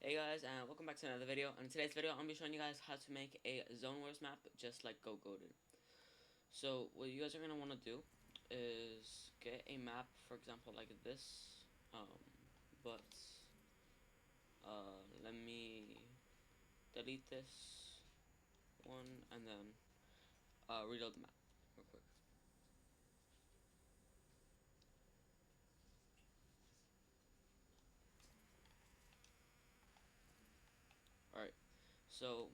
Hey guys, and welcome back to another video. And in today's video, I'm going to be showing you guys how to make a Zone Wars map just like GoGoated. So what you guys are going to want to do is get a map, for example, like this. But let me delete this one and then reload the map real quick. Alright, so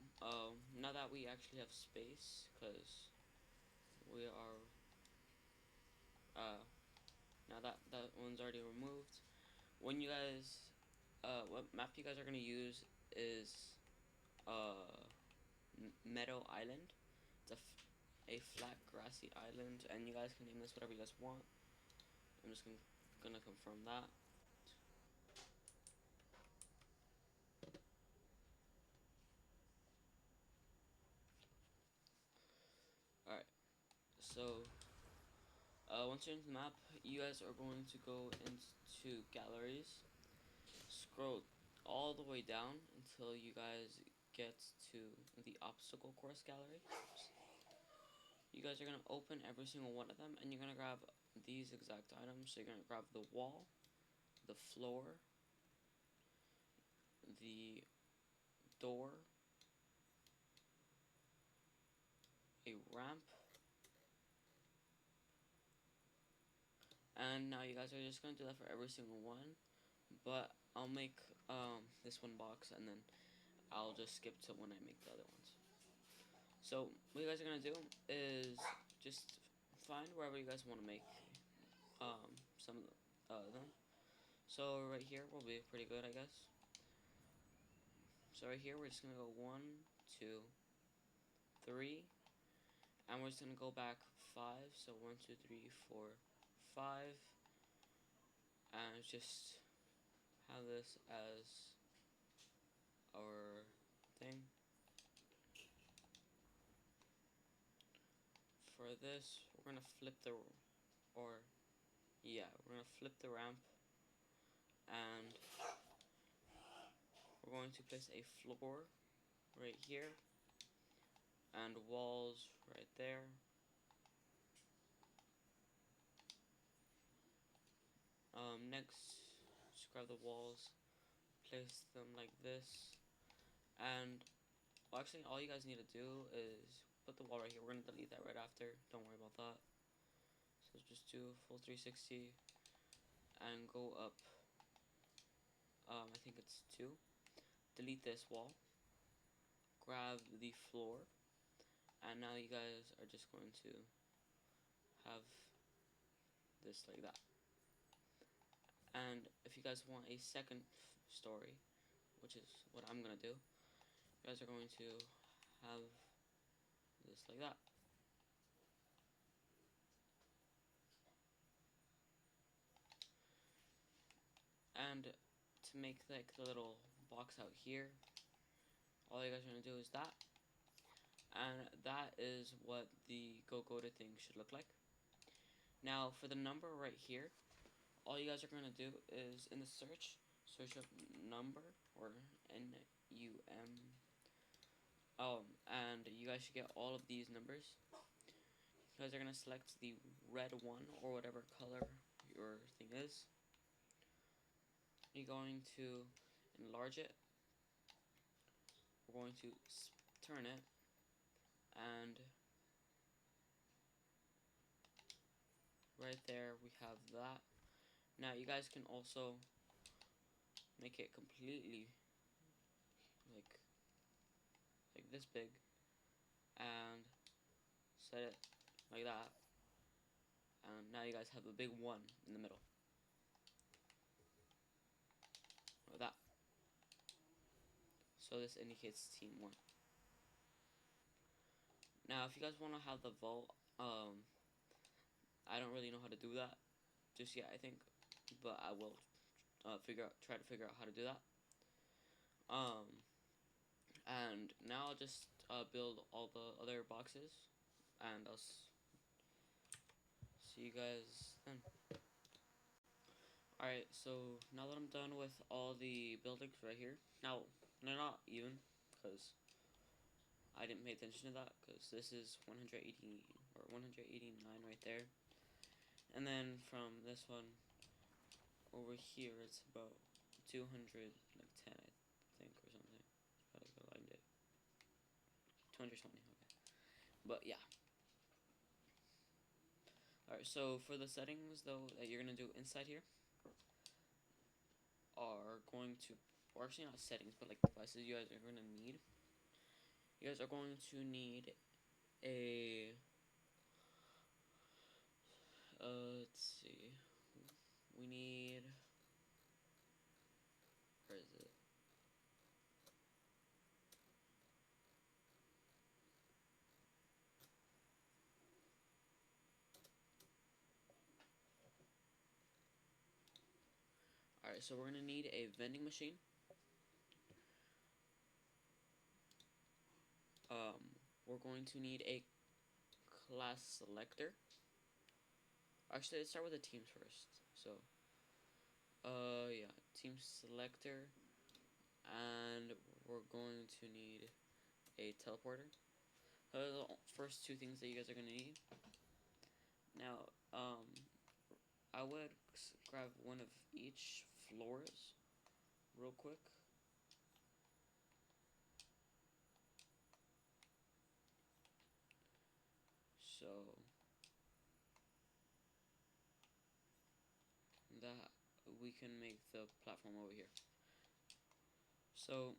now that we actually have space, because we are now that that one's already removed, when you guys what map you guys are gonna use is Meadow Island. It's a flat grassy island, and you guys can name this whatever you guys want. I'm just gonna confirm that. Alright, so once you're in the map, you guys are going to go into galleries, scroll all the way down until you guys get to the obstacle course gallery. You guys are going to open every single one of them, and you're going to grab these exact items. So you're going to grab the wall, the floor, the door, a ramp, and now you guys are just going to do that for every single one. But I'll make this one box, and then I'll just skip to when I make the other ones. So what you guys are going to do is just find wherever you guys want to make some of them. So right here will be pretty good, I guess. So right here we're just gonna go 1, 2, 3, and we're just gonna go back 5. So 1, 2, 3, 4, 5, and just have this as our thing. For this, we're gonna flip the we're gonna flip the ramp, and we're going to place a floor right here and walls right there. Next, just grab the walls, place them like this, and well, actually all you guys need to do is put the wall right here. We're gonna delete that right after, don't worry about that. So just do full 360 and go up, I think it's 2. Delete this wall, grab the floor, and now you guys are just going to have this like that. And if you guys want a second story, which is what I'm gonna do, you guys are going to have this like that. And to make like the little box out here, all you guys are gonna do is that, and that is what the GoGoated thing should look like. Now for the number right here, all you guys are gonna do is in the search up number or NUM. And you guys should get all of these numbers. You guys are gonna select the red one or whatever color your thing is. You're going to enlarge it. We're going to turn it, and right there we have that. Now you guys can also make it completely like this big and set it like that, and now you guys have a big 1 in the middle like that. So this indicates team 1. Now if you guys want to have the vault, I don't really know how to do that just yet, I think, but I will try to figure out how to do that. And now I'll just build all the other boxes, and I'll see you guys then. Alright, so now that I'm done with all the buildings right here, now they're not even because I didn't pay attention to that because this is 180 or 189 right there, and then from this one over here it's about 210 I think or something. I aligned it 220. Okay, but yeah. Alright, so for the settings though that you're gonna do inside here are going to, or actually not settings, but like devices you guys are gonna need. You guys are going to need a let's see, we need, where is it? Alright, so we're gonna need a vending machine. We're going to need a class selector. Actually, let's start with the teams first. So, yeah, team selector, and we're going to need a teleporter. Those are the first two things that you guys are gonna need. Now, I would grab one of each floors real quick. So that we can make the platform over here. So,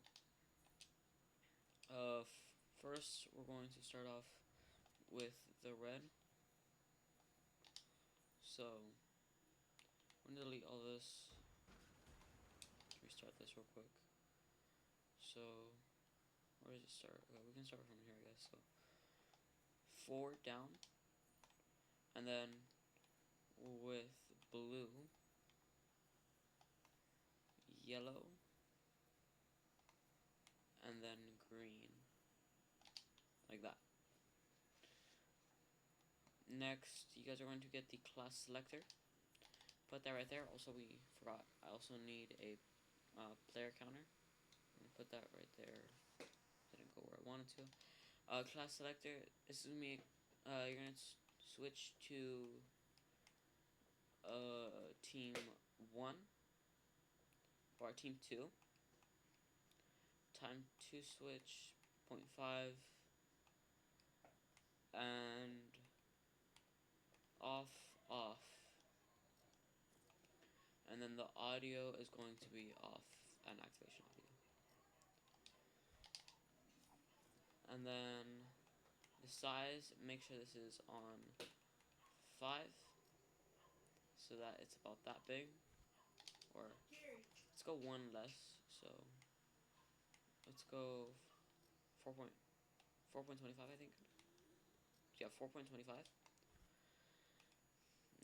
first we're going to start off with the red. So, I'm gonna delete all this. Restart this real quick. So, where does it start? Okay, we can start from here, I guess. So, 4 down, and then with blue, yellow, and then green, like that. Next, you guys are going to get the class selector. Put that right there. Also, we forgot, I also need a player counter. I'm gonna put that right there. Didn't go where I wanted to. Class selector, this is me. You're gonna switch to team 1 or team 2. Time to switch 0.5 and off, off. And then the audio is going to be off, and activation audio. And then the size, make sure this is on 5 so that it's about that big. Or let's go 1 less. So let's go 4.25 I think. Yeah, 4.25.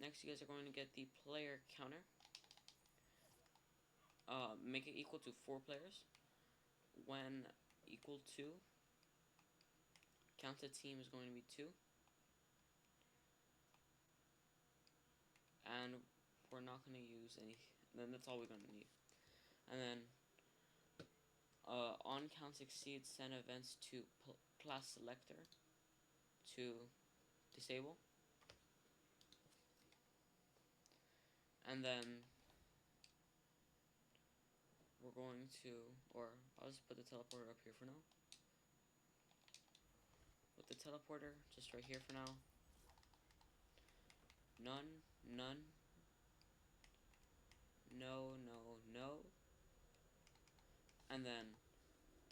Next, you guys are going to get the player counter. Make it equal to 4 players. When equal to, counted team is going to be 2. And we're not going to use any, then that's all we're going to need. And then, on count exceeds, send events to class selector to disable. And then we're going to, or I'll just put the teleporter up here for now. With the teleporter, just right here for now. None, none, no, no, no. And then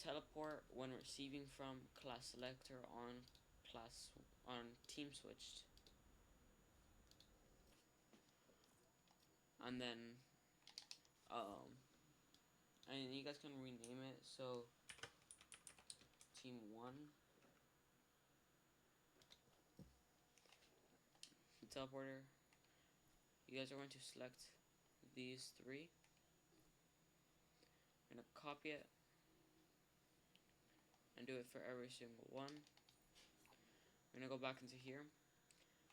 teleport when receiving from class selector on team switched. And then and you guys can rename it, so team 1, teleporter, you guys are going to select these 3. I'm gonna copy it and do it for every single one. We're gonna go back into here,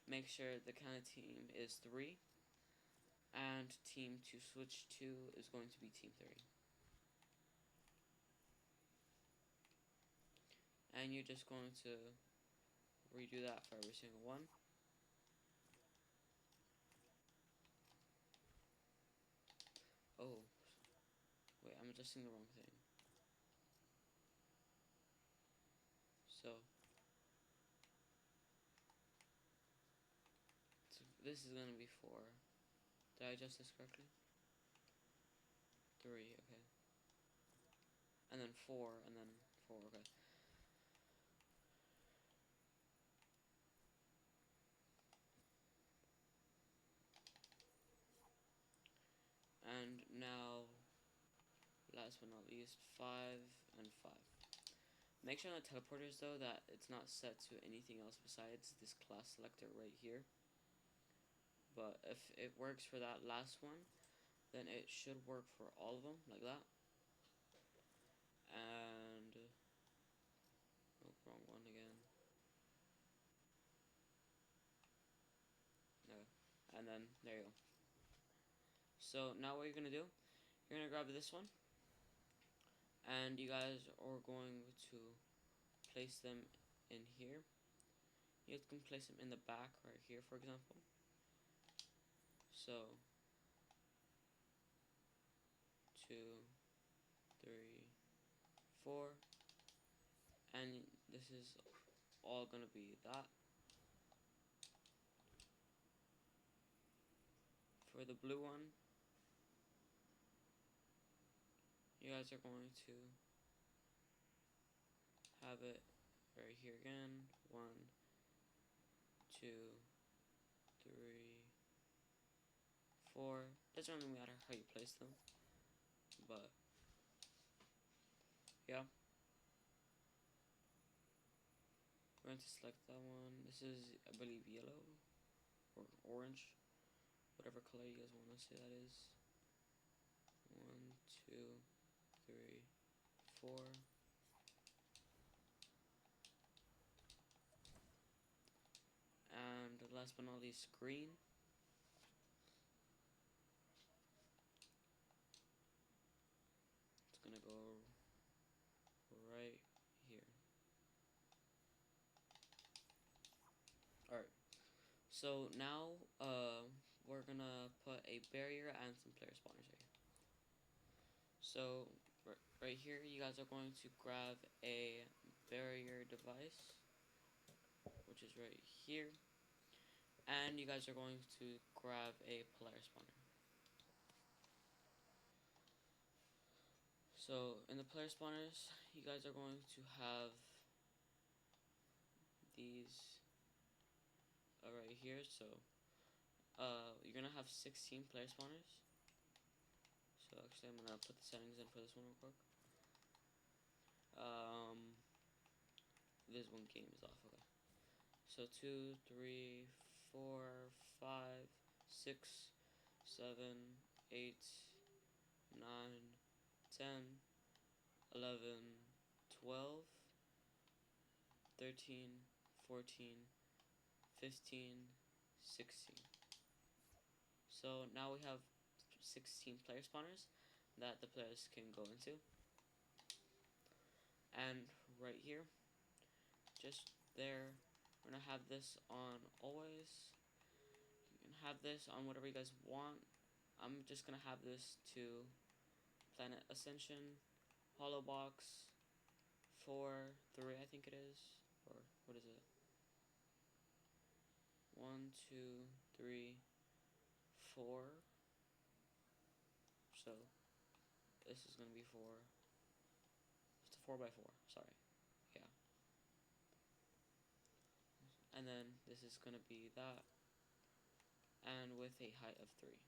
make sure the counted team is 3, and team to switch to is going to be team 3. And you're just going to redo that for every single one. Oh, wait, I'm adjusting the wrong thing. So this is gonna be 4. Did I adjust this correctly? 3, okay. And then 4, and then 4, okay. And now, last but not least, 5 and 5. Make sure on the teleporters though that it's not set to anything else besides this class selector right here. But if it works for that last one, then it should work for all of them, like that. And oh, wrong one again. No, and then there you go. So now what you're gonna do? You're gonna grab this one, and you guys are going to place them in here. You can place them in the back right here, for example. So 2, 3, 4, and this is all gonna be that. For the blue one, you guys are going to have it right here again. 1, 2, 3, 4. Doesn't really matter how you place them, but yeah. We're going to select that one. This is, I believe, yellow or orange, whatever color you guys want to say that is. 1, 2, 3, 4. And last but not least, green. It's gonna go right here. Alright, so now we're gonna put a barrier and some player spawners right here. So right here, you guys are going to grab a barrier device, which is right here, and you guys are going to grab a player spawner. So in the player spawners, you guys are going to have these right here. So you're gonna have 16 player spawners. So actually, I'm gonna put the settings in for this one real quick. This one game is off. Okay. So 2, 3, 4, 5, 6, 7, 8, 9, 10, 11, 12, 13, 14, 15, 16. So now we have 16 player spawners that the players can go into. And right here, just there, we're gonna have this on always. You can have this on whatever you guys want. I'm just gonna have this to Planet Ascension, Hollow Box, 4, 3, I think it is, or what is it? 1, 2, 3, 4. So this is gonna be 4. It's a 4x4. Sorry, yeah. And then this is gonna be that, and with a height of 3,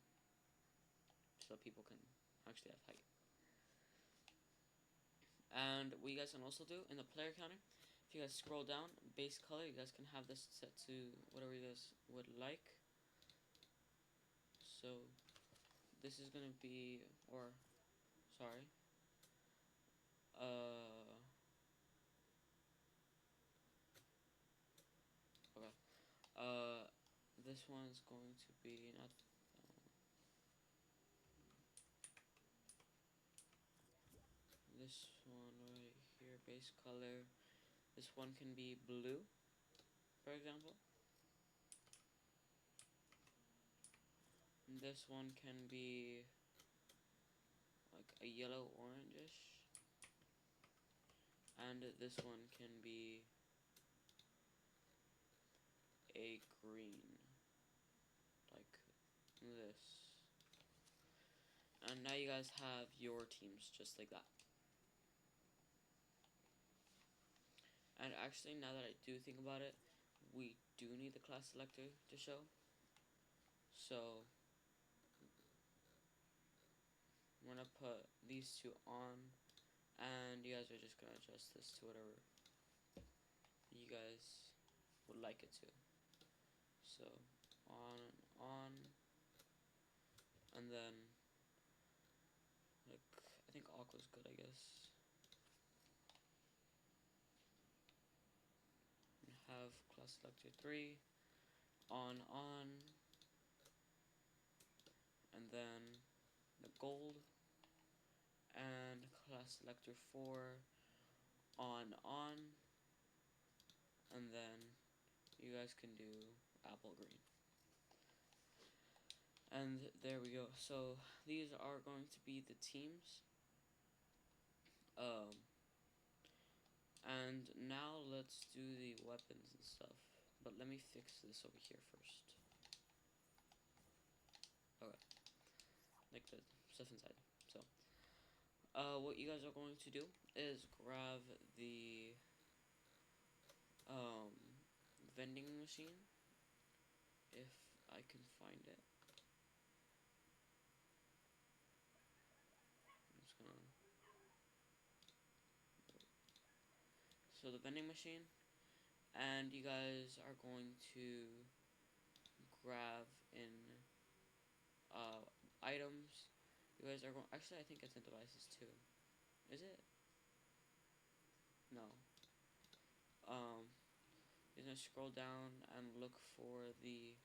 so people can actually have height. And what you guys can also do in the player counter, if you guys scroll down, base color, you guys can have this set to whatever you guys would like. So this is gonna be, or sorry, okay, this one's going to be not that one. this one right here, base color. This one can be blue, for example. And this one can be like a yellow orangish. And this one can be a green, like this. And now you guys have your teams just like that. And actually, now that I do think about it, we do need the class selector to show. So I'm gonna put these two on, and you guys are just gonna adjust this to whatever you guys would like it to. So on, and then like I think aqua's good, I guess. And have class selector 3 on, and then the gold, and class selector 4 on, and then you guys can do apple green. And there we go. So these are going to be the teams. And now let's do the weapons and stuff. But let me fix this over here first. Okay. Like the stuff inside. So what you guys are going to do is grab the vending machine, if I can find it. I'm just gonna... So the vending machine, and you guys are going to grab in items. You guys are going... Actually, I think it's in devices too. Is it? No. You're gonna scroll down and look for the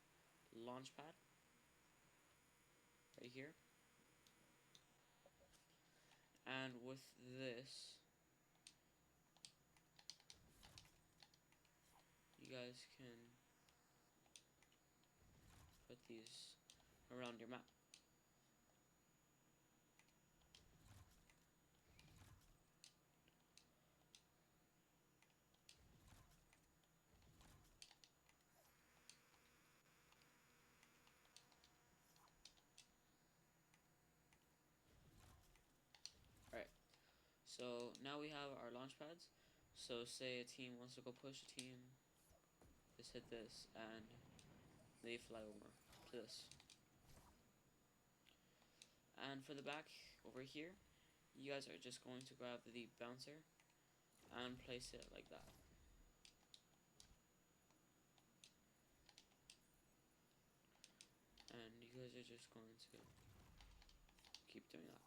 launch pad right here. And with this, you guys can put these around your map. Alright, so now we have our launch pads. So say a team wants to go push a team, just hit this and they fly over to this. And for the back over here, you guys are just going to grab the bouncer and place it like that. And you guys are just going to keep doing that.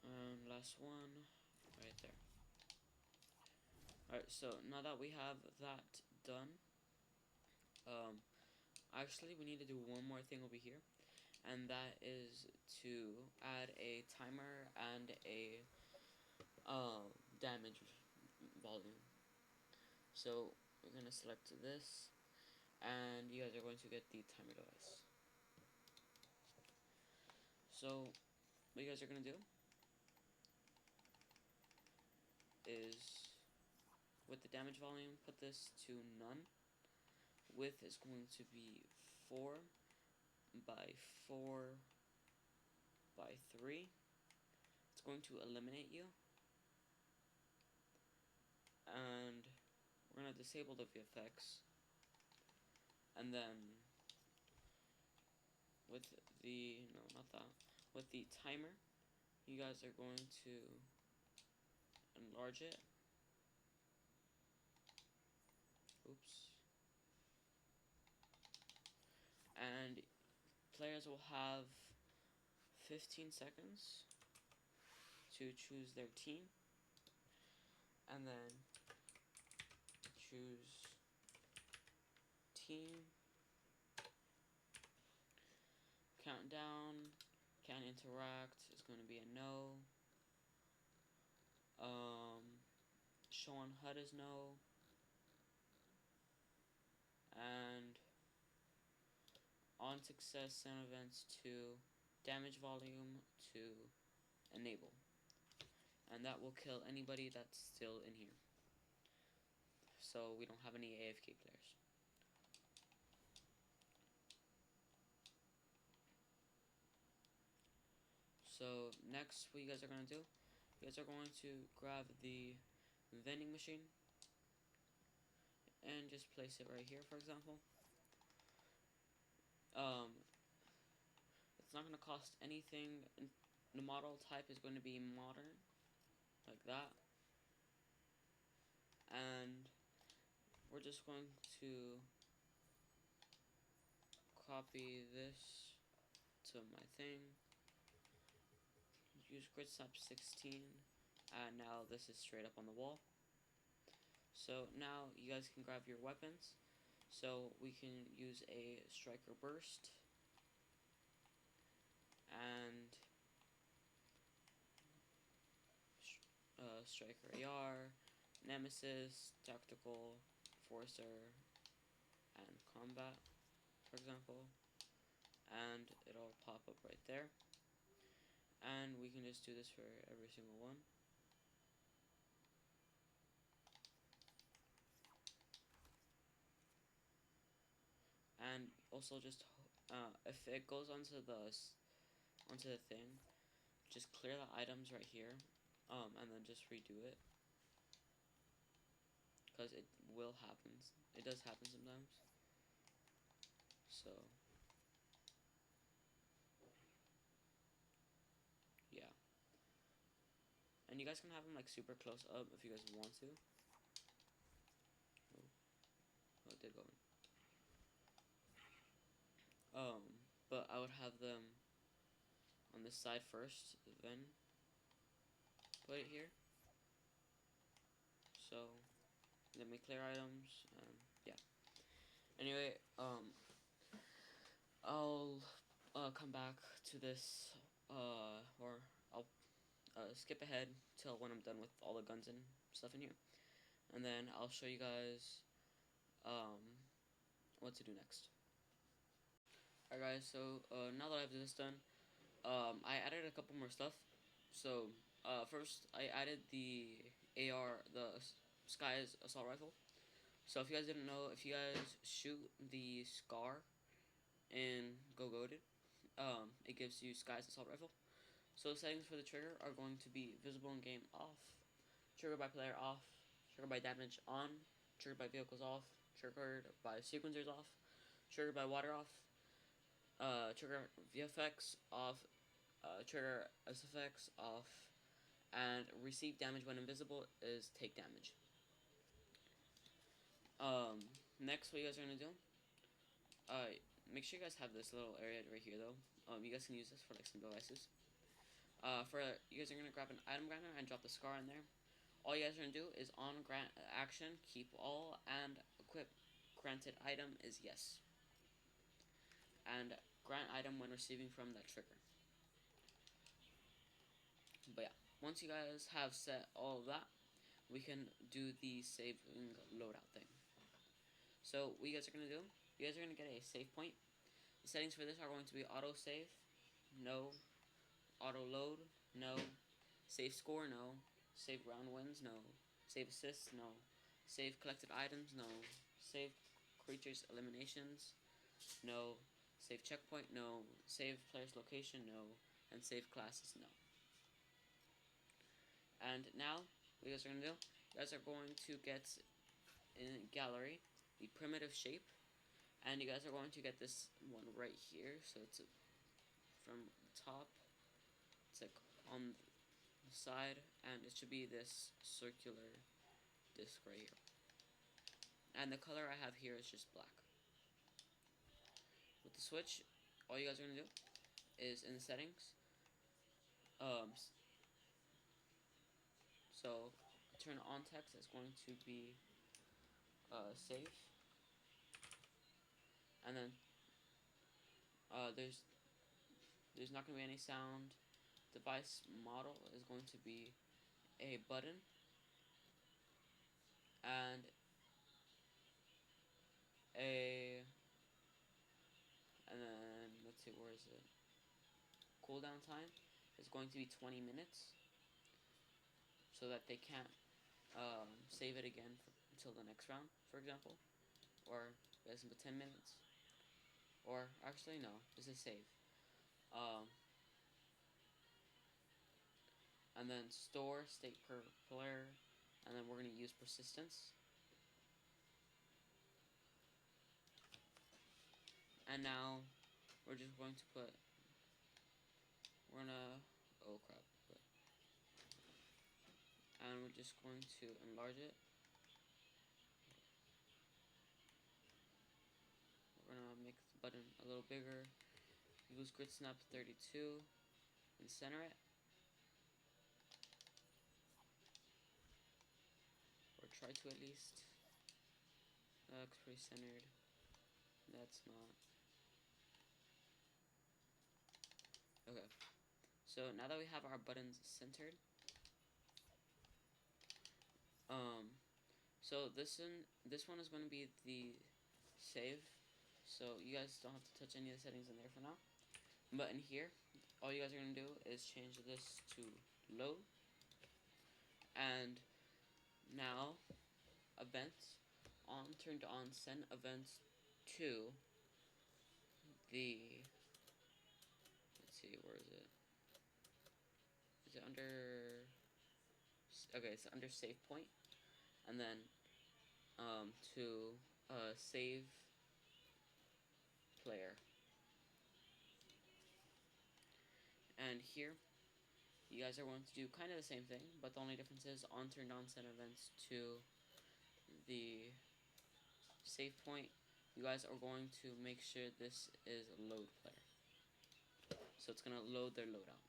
And last one, right there. Alright, so now that we have that done, actually we need to do one more thing over here, and that is to add a timer and a damage volume. So we're gonna select this, and you guys are going to get the timer device. So what you guys are gonna do is, with the damage volume, put this to none. Width is going to be 4 by 4 by 3. It's going to eliminate you. And we're going to disable the VFX. And then with the, no, not that, with the timer, you guys are going to enlarge it. Oops. And players will have 15 seconds to choose their team. And then team. Countdown, can interact is going to be a no. Show on HUD is no. And on success sound events to damage volume to enable. And that will kill anybody that's still in here. So we don't have any AFK players. So next, what you guys are going to do, you guys are going to grab the vending machine and just place it right here, for example. It's not going to cost anything. The model type is going to be modern, like that. And we're just going to copy this to my thing. Use grid snap 16, and now this is straight up on the wall. So now you guys can grab your weapons. So we can use a striker burst and striker AR, nemesis, tactical, forcer, and combat, for example. And it'll pop up right there. And we can just do this for every single one. And also just if it goes onto the thing, just clear the items right here, and then just redo it, because it will happen. It does happen sometimes. So yeah, and you guys can have them like super close up if you guys want to. Oh, it did go in. But I would have them on this side first, then put it here. So let me clear items, and yeah. Anyway, I'll come back to this, or I'll skip ahead till when I'm done with all the guns and stuff in here, and then I'll show you guys what to do next. Alright guys, so now that I have this done, I added a couple more stuff. So first I added the AR, the Sky's assault rifle. So if you guys didn't know, if you guys shoot the Scar in Go Goated, it gives you Sky's assault rifle. So the settings for the trigger are going to be visible in game off, trigger by player off, trigger by damage on, trigger by vehicles off, triggered by sequencers off, trigger by water off, trigger VFX off, trigger SFX off, and receive damage when invisible is take damage. Next, what you guys are gonna do? Make sure you guys have this little area right here though. You guys can use this for like some devices. You guys are gonna grab an item granter and drop the Scar in there. All you guys are gonna do is on grant action, keep all, and equip granted item is yes. And grant item when receiving from that trigger. But yeah, once you guys have set all of that, we can do the saving loadout thing. So what you guys are gonna do, you guys are gonna get a save point. The settings for this are going to be auto save, no, auto load, no, save score, no, save round wins, no, save assists, no, save collected items, no, save creatures eliminations, no, save checkpoint, no, save player's location, no, and save classes, no. And now, what you guys are going to do, you guys are going to get in gallery the primitive shape, and you guys are going to get this one right here. So it's from the top, it's like on the side, and it should be this circular disc right here. And the color I have here is just black. With the switch, all you guys are going to do is in the settings, so turn on text is going to be safe. and then there's not going to be any sound. Device model is going to be a button, and then let's see, where is it? Cooldown time is going to be 20 minutes, so that they can't save it again until the next round, for example. Or you guys can put 10 minutes. Or actually no, this is save. And then store state per player, and then we're gonna use persistence. And now we're just going to put, oh crap, and we're just going to enlarge it. We're gonna make the button a little bigger. Use grid snap 32 and center it. Or try to at least. That looks pretty centered. That's not. Okay. So now that we have our buttons centered, so this one is going to be the save. So you guys don't have to touch any of the settings in there for now. But in here, all you guys are going to do is change this to load. And now, events on, turned on, send events to the, let's see, where is it? Is it under, okay, it's under save point. And then to save player. And here, you guys are going to do kind of the same thing, but the only difference is on, turned on, send events to the save point. You guys are going to make sure this is load player. So it's going to load their loadout.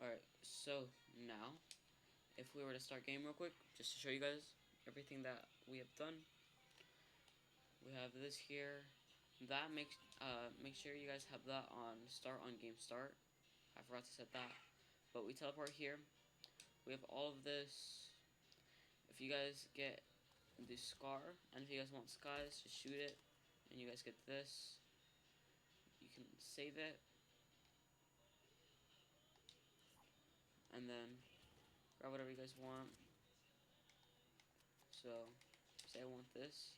Alright, so now, if we were to start game real quick, just to show you guys everything that we have done. We have this here. That make sure you guys have that on start on game start. I forgot to set that. But we teleport here. We have all of this. If you guys get the scar, and if you guys want skies, just shoot it, and you guys get this. You can save it. And then grab whatever you guys want. So, say I want this.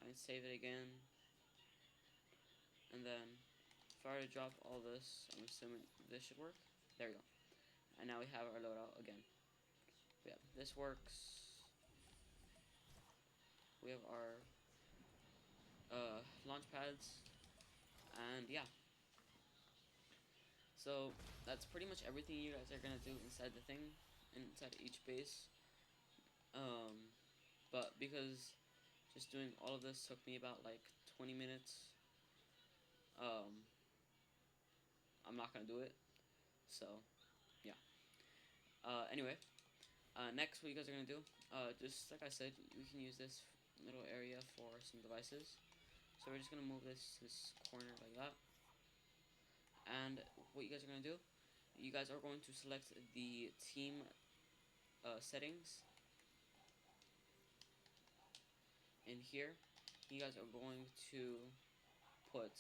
I can save it again. And then, if I were to drop all this, I'm assuming this should work. There we go. And now we have our loadout again. But yeah, this works. We have our launch pads. And yeah. So, that's pretty much everything you guys are going to do inside the thing. Inside each base. But because just doing all of this took me about like 20 minutes, I'm not gonna do it. So, yeah. Anyway, next what you guys are gonna do, just like I said, we can use this little area for some devices. So we're just gonna move this corner like that. And what you guys are gonna do, you guys are going to select the team settings. In here, you guys are going to put,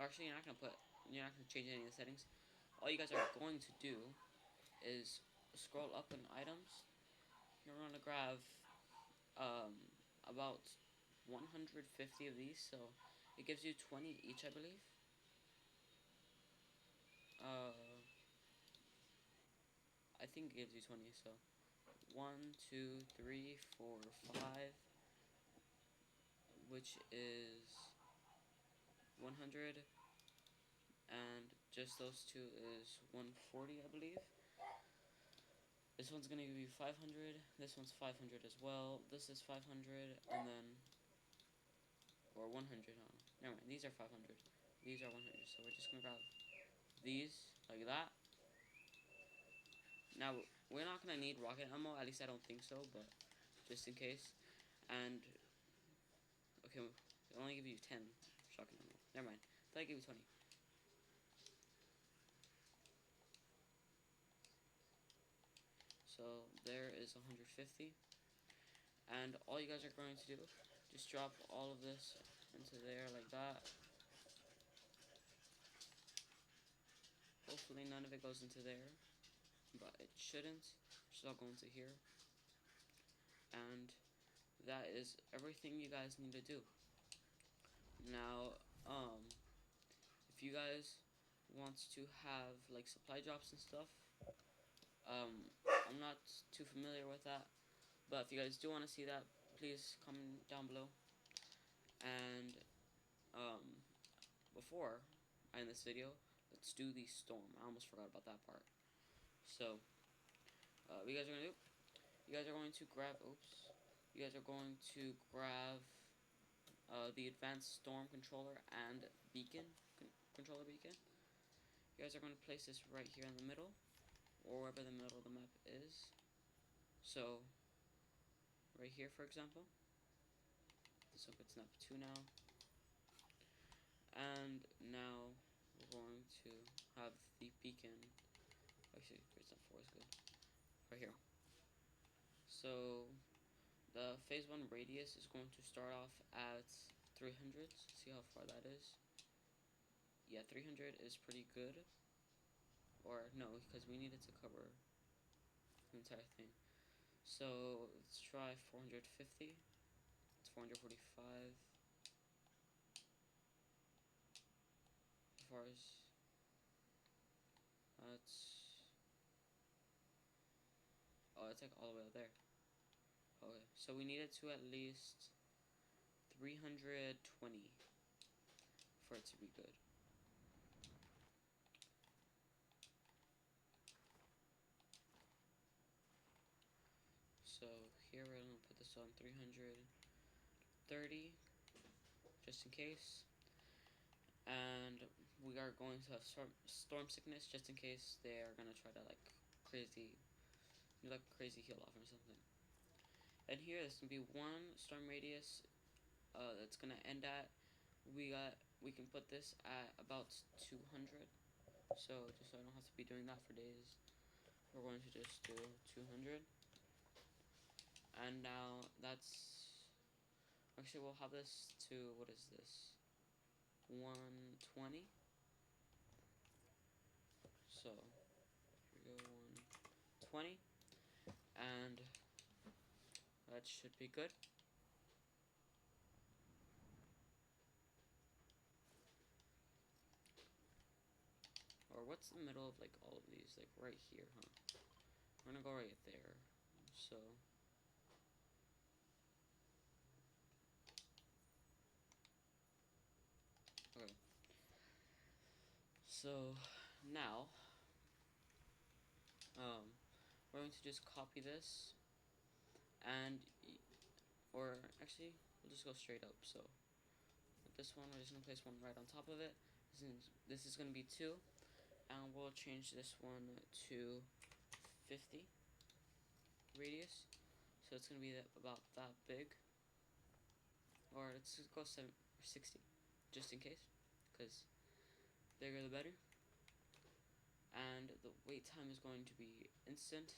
actually you're not gonna change any of the settings. All you guys are going to do is scroll up in items. You're gonna grab about 150 of these, so it gives you 20 each, I believe. I think it gives you 20, so 1, 2, 3, 4, 5, which is 100, and just those two is 140, I believe. This one's gonna give you 500, this one's 500 as well, this is 500, and then, or 100, I don't know. Never mind, these are 500. These are 100, so we're just gonna grab these, like that. Now, we're not gonna need rocket ammo, at least I don't think so, but just in case. And, okay, they only give you 10 shotgun ammo. Never mind, they give you 20. So, there is 150. And all you guys are going to do, just drop all of this into there like that. Hopefully none of it goes into there, but it shouldn't. It should all go into here. And that is everything you guys need to do. Now, if you guys want to have like supply drops and stuff, I'm not too familiar with that, but if you guys do want to see that, please comment down below. And before I end this video, let's do the storm. I almost forgot about that part. So, what you guys are gonna do? You guys are going to grab. Oops. You guys are going to grab the advanced storm controller and beacon controller beacon. You guys are going to place this right here in the middle, or wherever the middle of the map is. So, right here, for example. So it's map 2 now. And now we're going to have the beacon. Actually, it's not 4 is good. Right here. So the phase 1 radius is going to start off at 300. See how far that is. Yeah, 300 is pretty good. Or no, because we needed to cover the entire thing. So let's try 450. It's 445. As far as it's like all the way up there. Okay, so we needed to at least 320 for it to be good. So here we're gonna put this on 330, just in case. And we are going to have storm sickness, just in case they are gonna try to like crazy heal off or something. And here there's gonna be one storm radius that's gonna end at. We can put this at about 200. So just so I don't have to be doing that for days, we're going to just do 200. And now that's actually we'll have this to, what is this, 120. So here we go, 120, and that should be good. Or what's the middle of like all of these? Like right here, huh? We're gonna go right there. So okay. So now we're going to just copy this, and or actually we'll just go straight up. So with this one, we're just gonna place one right on top of it. This is gonna be 2, and we'll change this one to 50 radius. So it's gonna be about that big, or let's just go 60, just in case, because bigger the better. And the wait time is going to be instant.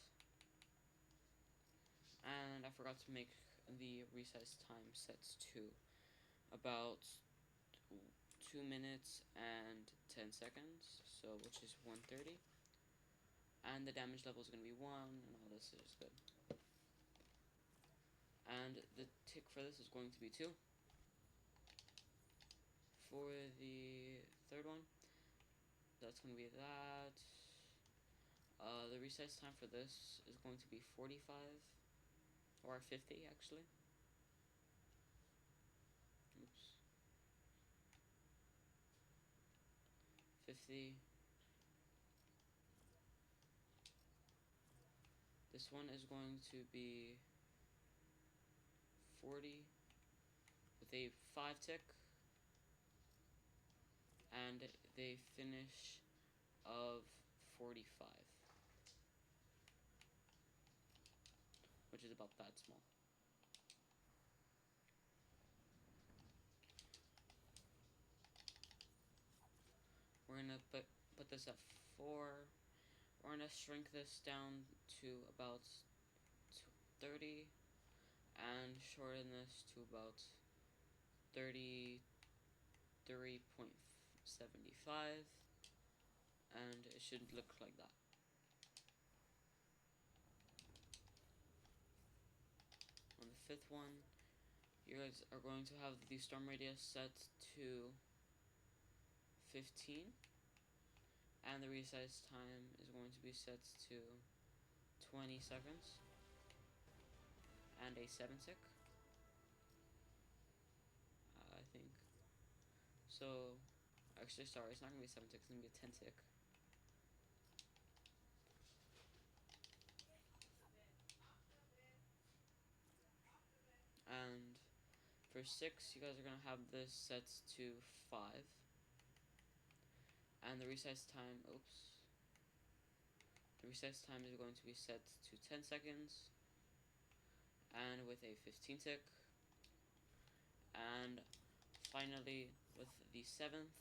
And I forgot to make the resize time sets to about 2 minutes and 10 seconds, so which is 130. And the damage level is going to be 1, and all this is good. And the tick for this is going to be 2. For the third one, that's going to be that. The resize time for this is going to be 45, or 50 actually. Oops. 50. This one is going to be 40 with a 5 tick. and they finish of 45, which is about that small. We're gonna put this at 4. We're gonna shrink this down to about 30 and shorten this to about 33.75, and it should look like that. On the fifth one, you guys are going to have the storm radius set to 15, and the resize time is going to be set to 20 seconds, and a 7 tick, I think. So, actually, sorry, it's not going to be 7 tick, it's going to be a 10 tick. And for 6, you guys are going to have this set to 5. And the resize time, the resize time is going to be set to 10 seconds. And with a 15 tick. And finally, with the 7th,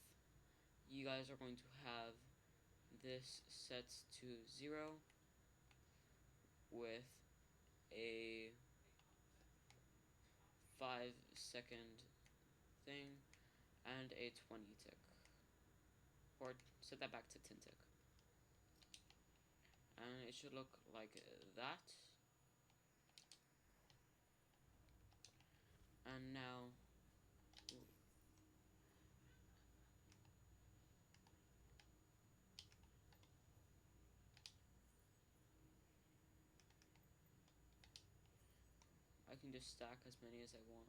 you guys are going to have this set to 0 with a 5-second thing and a 20 tick, or set that back to 10 tick, and it should look like that. And now I can just stack as many as I want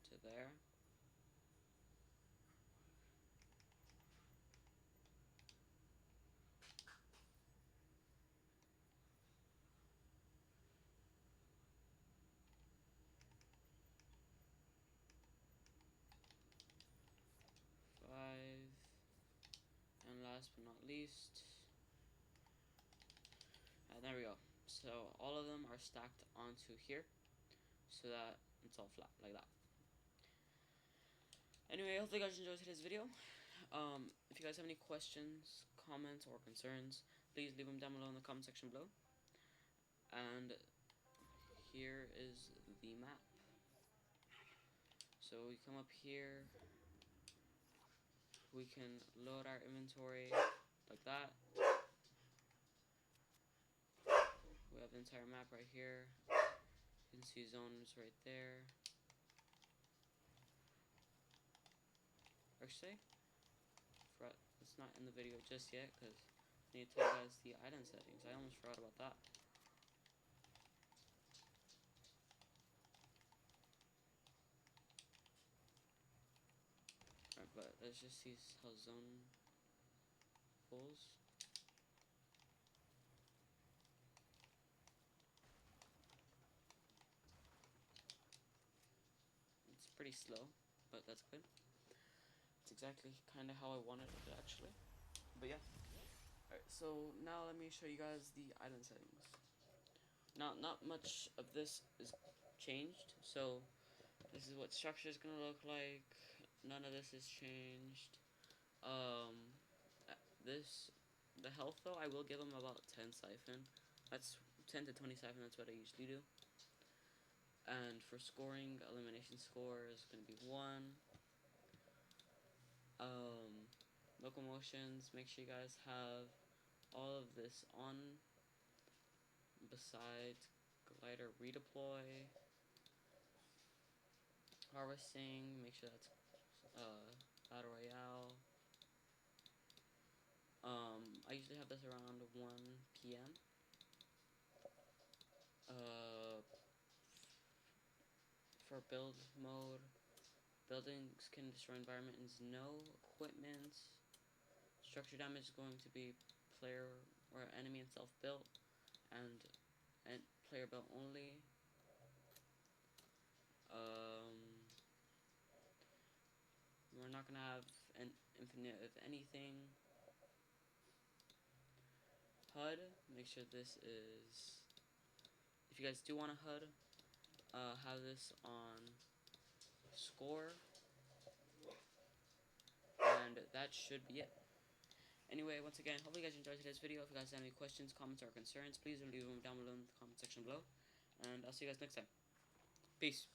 to there. Five, and last but not least, and there we go. So all of them are stacked onto here, so that it's all flat like that. Anyway, I hope you guys enjoyed today's video. If you guys have any questions, comments, or concerns, please leave them down below in the comment section below. And here is the map. So we come up here, we can load our inventory like that. We have the entire map right here. You can see zones right there. Actually, it's not in the video just yet because I need to tell you guys the item settings. I almost forgot about that. Alright, but let's just see how zone pulls. It's pretty slow, but that's good. It's exactly kind of how I wanted it actually. But yeah. Alright, so now let me show you guys the item settings. Now, not much of this is changed, so this is what structure is gonna look like. None of this is changed. The health though, I will give him about 10 siphon. That's 10 to 20 siphon, that's what I usually do. And for scoring, elimination score is gonna be 1. Locomotions, make sure you guys have all of this on. Besides glider redeploy, harvesting, make sure that's battle royale. I usually have this around 1 p.m. For build mode, buildings can destroy environments, no equipment. Structure damage is going to be player or enemy and self-built, and player built only. not gonna have an infinite of anything. HUD, make sure this is, if you guys do want a HUD, have this on score, and that should be it. Anyway, once again, hopefully you guys enjoyed today's video. If you guys have any questions, comments, or concerns, please leave them down below in the comment section below, and I'll see you guys next time. Peace.